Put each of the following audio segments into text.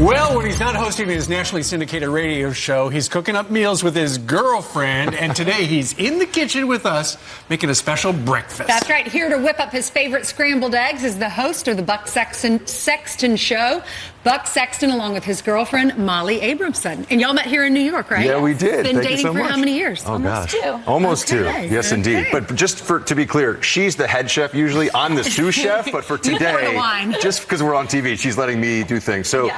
Well, when he's not hosting his nationally syndicated radio show, he's cooking up meals with his girlfriend, and today he's in the kitchen with us making a special breakfast. That's right. Here to whip up his favorite scrambled eggs is the host of the Buck Sexton Show, Buck Sexton, along with his girlfriend, Molly Abramson. And y'all met here in New York, right? Yeah, we did. Been Thank dating you so for much. how many years? Oh, Almost gosh. two. Almost two. Yes, indeed. Okay. But just to be clear, she's the head chef usually. I'm the sous chef. But for today, just because we're on TV, she's letting me do things. So,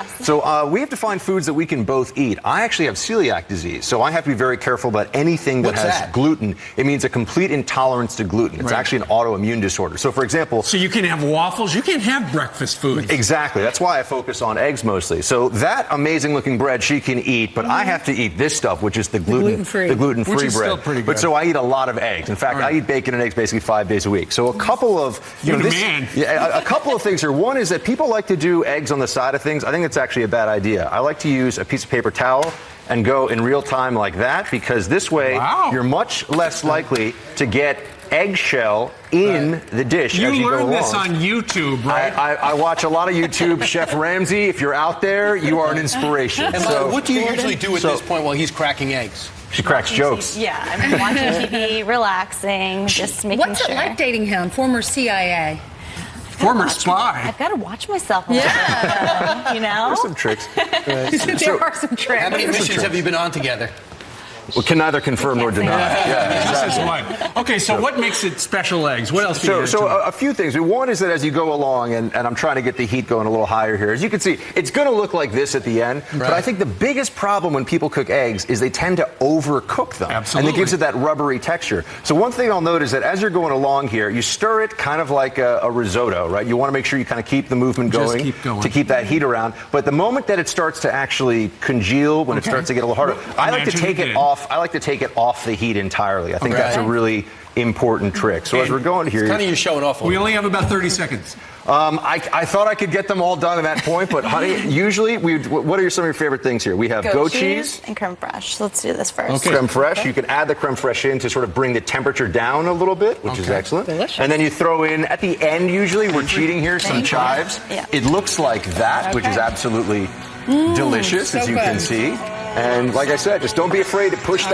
we have to find foods that we can both eat. I actually have celiac disease, so I have to be very careful about anything that has gluten. It means a complete intolerance to gluten. It's actually an autoimmune disorder. So, for example... So you can have waffles. You can't have breakfast food. Exactly. That's why I focus on eggs mostly. So that amazing-looking bread she can eat, but I have to eat this stuff, which is the gluten-free Which is bread. still pretty good. But so I eat a lot of eggs. In fact, I eat bacon and eggs basically 5 days a week. So a couple of... a couple of things here. One is that people like to do eggs on the side of things. I think it's actually a bad idea. I like to use a piece of paper towel and go in real time like that, because this way you're much less likely to get eggshell in the dish as you go along. You learned this on YouTube, right? I watch a lot of YouTube. Chef Ramsay, if you're out there, you are an inspiration. And what do you usually do at this point while he's cracking eggs? She cracks jokes. Yeah, I'm watching TV, relaxing, just making What's it like dating him, former CIA? Former spy. I've got to watch myself a little bit, you know? There's some tricks. There are some tricks. How many missions have you been on together? We can neither confirm nor deny. This is one. Okay, so what makes it special eggs? What else do you do? So a few things. One is that as you go along, and I'm trying to get the heat going a little higher here, as you can see, it's going to look like this at the end. Right. But I think the biggest problem when people cook eggs is they tend to overcook them. Absolutely. And it gives it that rubbery texture. So one thing I'll note is that as you're going along here, you stir it kind of like a risotto, right? You want to make sure you kind of keep the movement going, to keep that heat around. But the moment that it starts to actually congeal, when it starts to get a little harder, I like to take it off. I like to take it off the heat entirely. I think that's a really important trick. So as we're going here... It's kind of you showing off. We only have about 30 seconds. I thought I could get them all done at that point, but honey, usually, what are some of your favorite things here? We have goat cheese and creme fraiche. So let's do this first. Creme fraiche. You can add the creme fraiche in to sort of bring the temperature down a little bit, which is excellent. Delicious. And then you throw in, at the end usually, we're cheating here, some chives. Yeah. It looks like that, which is absolutely delicious, as you can see. And like I said, just don't be afraid to push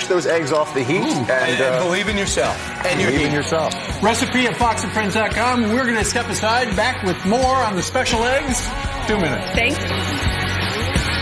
those eggs off the heat. And believe in yourself. And believe in yourself. Recipe at foxandfriends.com. We're going to step aside, back with more on the special eggs. 2 minutes. Thanks.